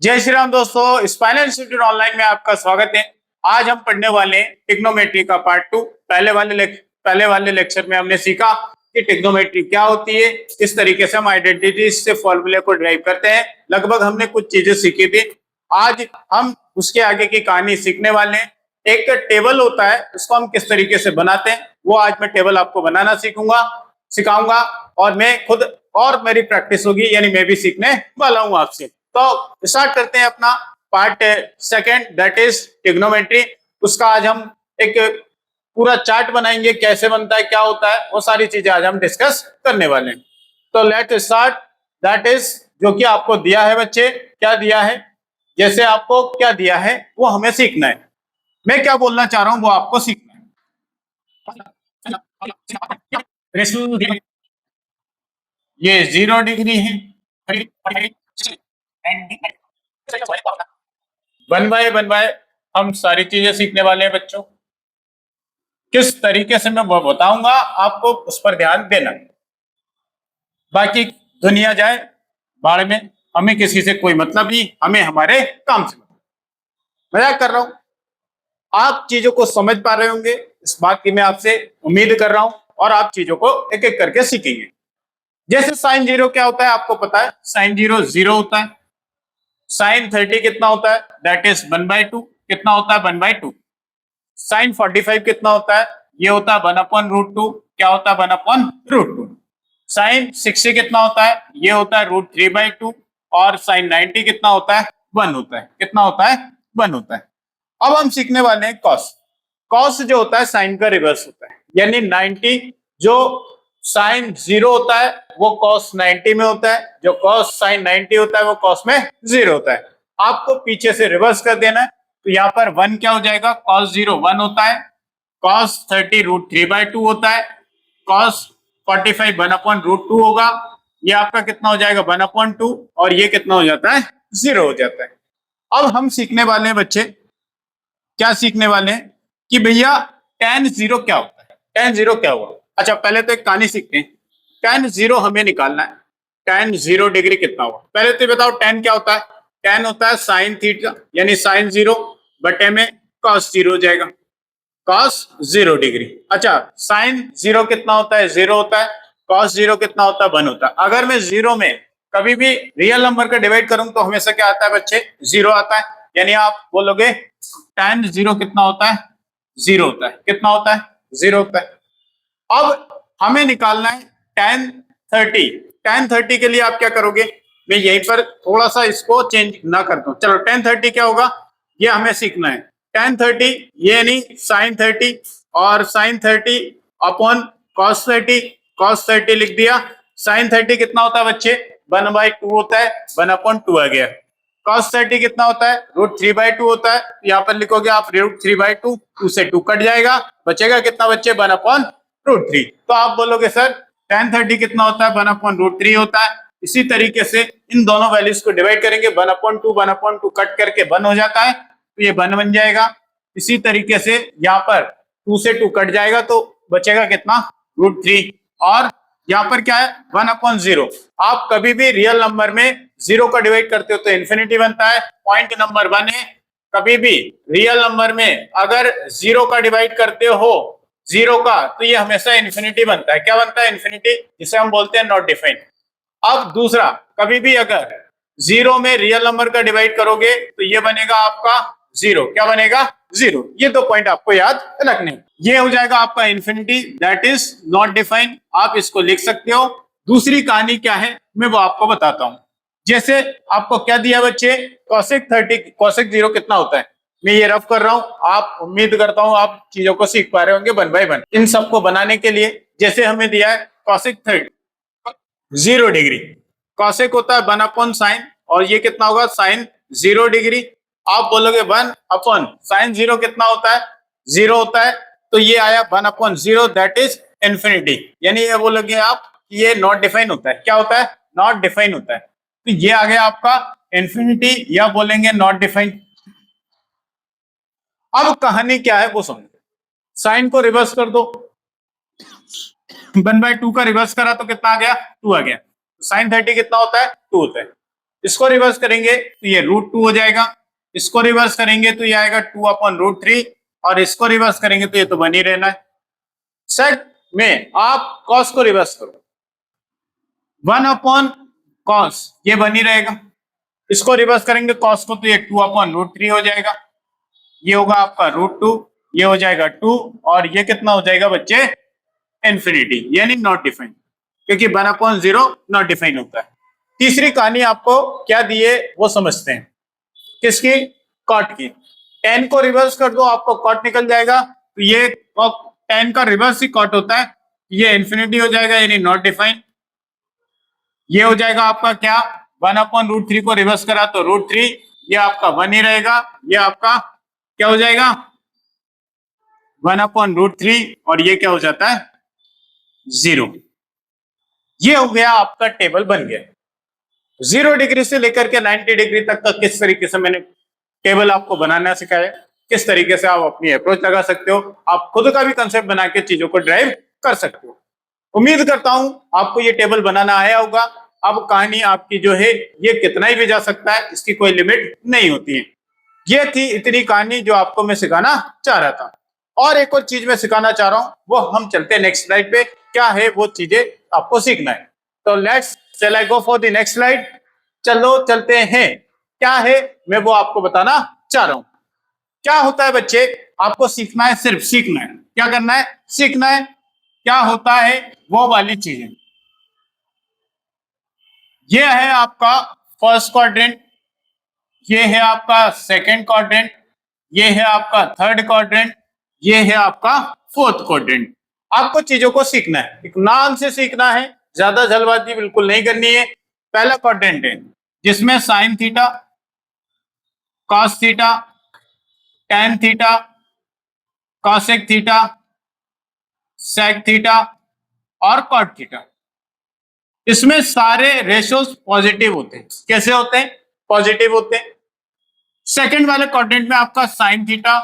जय श्री राम दोस्तों, spinal institute online में आपका स्वागत है। आज हम पढ़ने वाले हैं ट्रिग्नोमेट्री का पार्ट 2। पहले वाले लेक्चर में हमने सीखा कि ट्रिग्नोमेट्री क्या होती है, किस तरीके से हम आइडेंटिटी से फॉर्मूले को ड्राइव करते हैं। लगभग हमने कुछ चीजें सीखी थी। आज हम उसके आगे की कहानी सीखने वाले हैं। एक टेबल होता है, उसको हम किस तरीके से बनाते हैं वो आज मैं टेबल आपको बनाना सिखाऊंगा और मैं खुद और मेरी प्रैक्टिस होगी, यानी मैं भी सीखने वाला हूँ आपसे। तो स्टार्ट करते हैं अपना part second, that is trigonometry. उसका आज हम एक पूरा चार्ट बनाएंगे, कैसे बनता है, क्या होता है, वो सारी चीजें आज हम डिस्कस करने वाले हैं। तो लेट स्टार्ट। दैट इज जो कि आपको दिया है बच्चे, क्या दिया है, जैसे आपको क्या दिया है वो हमें सीखना है। मैं क्या बोलना चाह रहा हूं वो आपको सीखना है। ये 0 डिग्री है, 1 बाय हम सारी चीजें सीखने वाले हैं बच्चों। किस तरीके से मैं बताऊंगा आपको, उस पर ध्यान देना। बाकी दुनिया जाए बाढ़ में, हमें किसी से कोई मतलब नहीं, हमें हमारे काम से मतलब। मजाक कर रहा हूं, आप चीजों को समझ पा रहे होंगे, इस बात की मैं आपसे उम्मीद कर रहा हूं, और आप चीजों को एक एक करके सीखेंगे। जैसे साइन 0 क्या होता है आपको पता है, साइन 0 0 होता है। साइन 30 कितना होता है, दैट इज 1/2। कितना होता है, 1/2। साइन 45 कितना होता है, ये होता है 1/√2। क्या होता है, 1/√2। साइन 60 कितना होता है, ये होता है √3/2। और साइन 90 कितना होता है, 1 होता है। कितना होता है, 1 होता है। अब हम सीखने वाले हैं कॉस। कॉस जो होता है साइन का रिवर्स होता है, यानी 90 जो साइन 0 होता है वो कॉस 90 में होता है, जो कॉस साइन 90 होता है वो कॉस में 0 होता है। आपको पीछे से रिवर्स कर देना है, तो यहाँ पर 1 क्या हो जाएगा, कॉस 0 1 होता है। कॉस 30 √3/2 होता है। कॉस 45 1/√2 होगा। ये आपका कितना हो जाएगा, 1/2, और ये कितना हो जाता है, 0 हो जाता है। अब हम सीखने वाले हैं बच्चे, क्या सीखने वाले हैं कि भैया tan 0 क्या होता है, tan 0 क्या हुआ। अच्छा पहले तो एक कहानी सीखते हैं। tan 0 हमें निकालना है, tan 0 डिग्री कितना हुआ। पहले तो बताओ tan क्या होता है। tan होता है साइन थीटा, यानी साइन 0 बटे में cos 0 हो जाएगा, cos 0 डिग्री। अच्छा साइन 0 कितना होता है, 0 होता है। cos 0 कितना होता है, 1 होता है। अगर मैं 0 में कभी भी रियल नंबर का डिवाइड करूं तो हमेशा क्या आता है बच्चे, 0 आता है। यानी आप बोलोगे tan 0 कितना होता है, 0 होता है। कितना होता है, 0 होता है। अब हमें निकालना है tan 30। tan 30 के लिए आप क्या करोगे, मैं यहीं पर थोड़ा सा इसको चेंज ना करता हूं। चलो tan 30 क्या होगा ये हमें सीखना है। tan 30 ये नहीं, sin 30 और sin 30 अपॉन cos 30। cos 30 लिख दिया। sin 30 कितना होता है बच्चे, 1/2 होता है, 1/2 आ गया। cos 30 कितना होता है, √3/2 होता है। यहाँ पर लिखोगे आप √3/2, 2 से 2 कट जाएगा, बचेगा कितना बच्चे, 1/√3। तो आप बोलोगे सर tan 30 कितना होता है, 1/√3 होता है। इसी तरीके से इन दोनों वैल्यूज को डिवाइड करेंगे, 1/2 कट करके 1 हो जाता है, तो ये 1 बन जाएगा। इसी तरीके से यहाँ पर 2 से 2 कट जाएगा, तो बचेगा कितना, √3। और यहाँ पर क्या है, 1/0। आप कभी भी रियल नंबर में 0 का डिवाइड करते हो तो इन्फिनिटी बनता है। पॉइंट नंबर 1 है, कभी भी रियल नंबर में अगर 0 का डिवाइड करते हो 0 का, तो ये हमेशा इन्फिनिटी बनता है। क्या बनता है, इन्फिनिटी, जिसे हम बोलते हैं नॉट डिफाइंड। अब दूसरा, कभी भी अगर 0 में रियल नंबर का डिवाइड करोगे तो ये बनेगा आपका 0। क्या बनेगा, 0। ये 2 पॉइंट आपको याद रखने। ये हो जाएगा आपका infinity, that is not defined. आप इसको लिख सकते हो। दूसरी कहानी क्या है मैं वो आपको बताता हूं। जैसे आपको क्या दिया बच्चे, cosec 0 कितना होता है। मैं ये रफ कर रहा हूं, आप उम्मीद करता हूं आप चीजों को सीख पा रहे होंगे 1 बाय 1। इन सबको बनाने के लिए जैसे हमें दिया है cosec 0 डिग्री, कॉसेक होता है 1/sin, और ये कितना होगा, साइन 0 डिग्री। आप बोलोगे 1/sin 0 कितना होता है, 0 होता है। तो ये आया 1/0, दैट इज इन्फिनिटी। यानी ये बोलोगे आप ये नॉट डिफाइन होता है। क्या होता है, नॉट डिफाइन होता है। तो ये आ गया आपका इन्फिनिटी, या बोलेंगे नॉट डिफाइन। अब कहानी क्या है वो समझो। साइन को रिवर्स कर दो, 1/2 का रिवर्स करा तो कितना आ गया, 2 आ गया। साइन 30 कितना होता है, 2 होता है। इसको रिवर्स करेंगे तो ये √2 हो जाएगा, इसको रिवर्स करेंगे तो ये आएगा 2/√3, और इसको रिवर्स करेंगे तो ये तो बन ही रहना है। सेक में आप कॉस को रिवर्स करो, 1/cos ये बन ही रहेगा, इसको रिवर्स करेंगे कॉस को तो ये 2/√3 हो जाएगा, ये होगा आपका √2, ये हो जाएगा 2, और ये कितना हो जाएगा बच्चे, इंफिनिटी, यानी नॉट डिफाइंड, क्योंकि 1/0 नॉट डिफाइंड होता है। तीसरी कहानी आपको क्या दी है वो समझते हैं, किसकी, कॉट की। tan को रिवर्स कर दो आपको कॉट निकल जाएगा, तो ये tan का रिवर्स ही कॉट होता है, ये इंफिनिटी हो जाएगा यानी नॉट डिफाइंड। ये हो जाएगा आपका क्या, 1/√3 को रिवर्स करा तो √3, ये आपका 1 ही रहेगा, ये आपका क्या हो जाएगा 1/√3, और ये क्या हो जाता है 0। ये हो गया आपका टेबल बन गया। 0 डिग्री से लेकर के 90 डिग्री तक का किस तरीके से मैंने टेबल आपको बनाना सिखाया, किस तरीके से आप अपनी अप्रोच लगा सकते हो, आप खुद का भी कंसेप्ट बना के चीजों को ड्राइव कर सकते हो। उम्मीद करता हूं आपको ये टेबल बनाना आया होगा। अब कहानी आपकी जो है ये कितना ही भी जा सकता है, इसकी कोई लिमिट नहीं होती है। ये थी इतनी कहानी जो आपको मैं सिखाना चाह रहा था। और एक और चीज मैं सिखाना चाह रहा हूं, वो हम चलते हैं नेक्स्ट स्लाइड पे, क्या है वो चीजें आपको सीखना है। तो let's shall I go for the next slide, चलो चलते हैं। क्या है मैं वो आपको बताना चाह रहा हूं। क्या होता है बच्चे, आपको सीखना है, सिर्फ सीखना है। क्या करना है, सीखना है क्या होता है वो वाली चीजें। ये है आपका फर्स्ट क्वाड्रेंट, ये है आपका सेकंड क्वाड्रेंट, ये है आपका थर्ड क्वाड्रेंट, ये है आपका फोर्थ क्वाड्रेंट। आपको चीजों को सीखना है, इत्मीनान से सीखना है, ज्यादा जल्दबाजी बिल्कुल नहीं करनी है। पहला क्वाड्रेंट है जिसमें sine theta, cos theta, tan theta, cosec theta, sec theta और कॉट थीटा, इसमें सारे रेशियोज पॉजिटिव होते हैं। कैसे होते हैं, पॉजिटिव होते हैं। सेकंड वाले क्वाड्रेंट में आपका साइन थीटा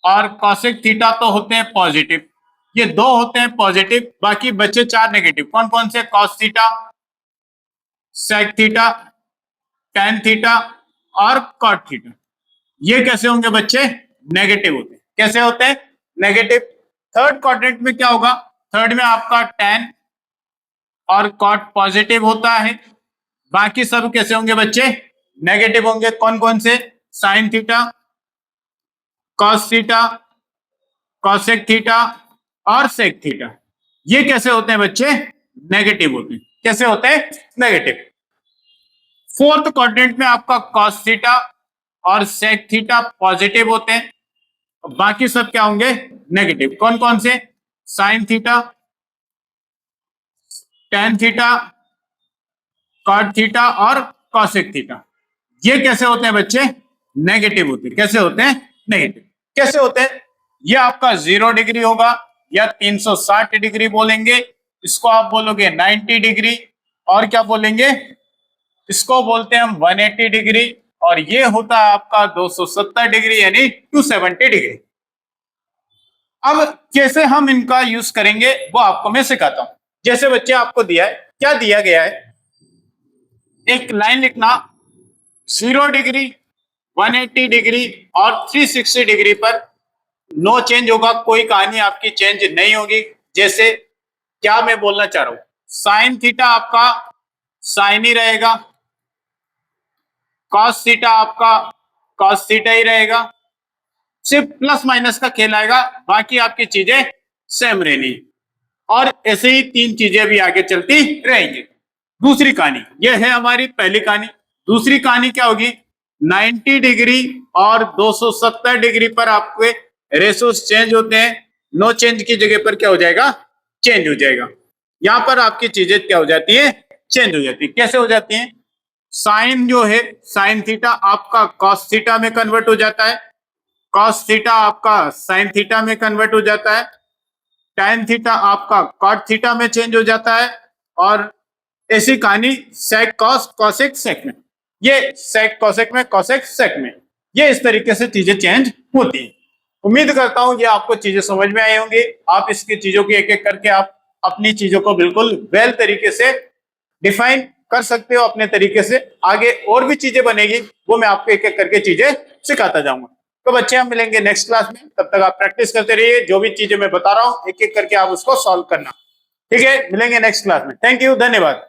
और कॉसेक थीटा तो होते हैं पॉजिटिव, ये दो होते हैं पॉजिटिव, बाकी बचे 4 नेगेटिव। कौन कौन से, cos theta, sec theta, tan theta और कॉट थीटा। ये कैसे होंगे बच्चे, नेगेटिव होते हैं। कैसे होते हैं, नेगेटिव। थर्ड क्वाड्रेंट में क्या होगा, थर्ड में आपका टैन और कॉट पॉजिटिव होता है, बाकी सब कैसे होंगे बच्चे, नेगेटिव होंगे। कौन कौन से, sine theta, cos theta, cosec theta और सेक थीटा। ये कैसे होते हैं बच्चे, नेगेटिव होते हैं। कैसे होते हैं, नेगेटिव। फोर्थ क्वाड्रेंट में आपका कॉस थीटा और सेक थीटा पॉजिटिव होते हैं, बाकी सब क्या होंगे, नेगेटिव। कौन कौन से, sine theta, tan theta, cot theta और कॉसेक थीटा। ये कैसे होते हैं बच्चे, नेगेटिव होते हैं। कैसे होते हैं, नेगेटिव। कैसे होते हैं, ये आपका 0 डिग्री होगा या 360 डिग्री बोलेंगे, इसको आप बोलोगे 90 डिग्री, और क्या बोलेंगे, इसको बोलते हैं हम 180 डिग्री, और ये होता है आपका 270 डिग्री यानी 270 डिग्री। अब कैसे हम इनका यूज करेंगे वो आपको मैं सिखाता हूं। जैसे बच्चे आपको दिया है, क्या दिया गया है, एक लाइन लिखना, 0 डिग्री, 180 डिग्री और 360 डिग्री पर नो चेंज होगा, कोई कहानी आपकी चेंज नहीं होगी। जैसे क्या मैं बोलना चाह रहा हूं, साइन थीटा आपका साइन ही रहेगा, कॉस थीटा आपका कॉस थीटा ही रहेगा, सिर्फ प्लस माइनस का खेल आएगा, बाकी आपकी चीजें सेम रहनी, और ऐसे ही 3 चीजें भी आगे चलती रहेंगी। दूसरी कहानी, यह है हमारी पहली कहानी। दूसरी कहानी क्या होगी, 90 डिग्री और 270 डिग्री पर आपके रेशोस चेंज होते हैं, नो चेंज की जगह पर क्या हो जाएगा, चेंज हो जाएगा। यहां पर आपकी चीजें क्या हो जाती है, चेंज हो जाती है। कैसे हो जाती है, साइन जो है, साइन थीटा आपका कॉस थीटा में कन्वर्ट हो जाता है, कॉस थीटा आपका साइन थीटा में कन्वर्ट हो जाता है, टैन थीटा आपका कॉट थीटा में चेंज हो जाता है, और ऐसी कहानी सेक कॉस कॉसेक सेक में, ये सेक कॉसेक में, कॉसेक सेक में, ये इस तरीके से चीजें चेंज होती हैं। उम्मीद करता हूं ये आपको चीजें समझ में आई होंगी। आप इसकी चीजों की एक एक करके आप अपनी चीजों को बिल्कुल वेल तरीके से डिफाइन कर सकते हो अपने तरीके से। आगे और भी चीजें बनेगी, वो मैं आपको एक एक करके चीजें सिखाता जाऊंगा। तो बच्चे हम मिलेंगे नेक्स्ट क्लास में, तब तक आप प्रैक्टिस करते रहिए। जो भी चीजें मैं बता रहा हूँ एक एक करके आप उसको सॉल्व करना। ठीक है, मिलेंगे नेक्स्ट क्लास में। थैंक यू, धन्यवाद।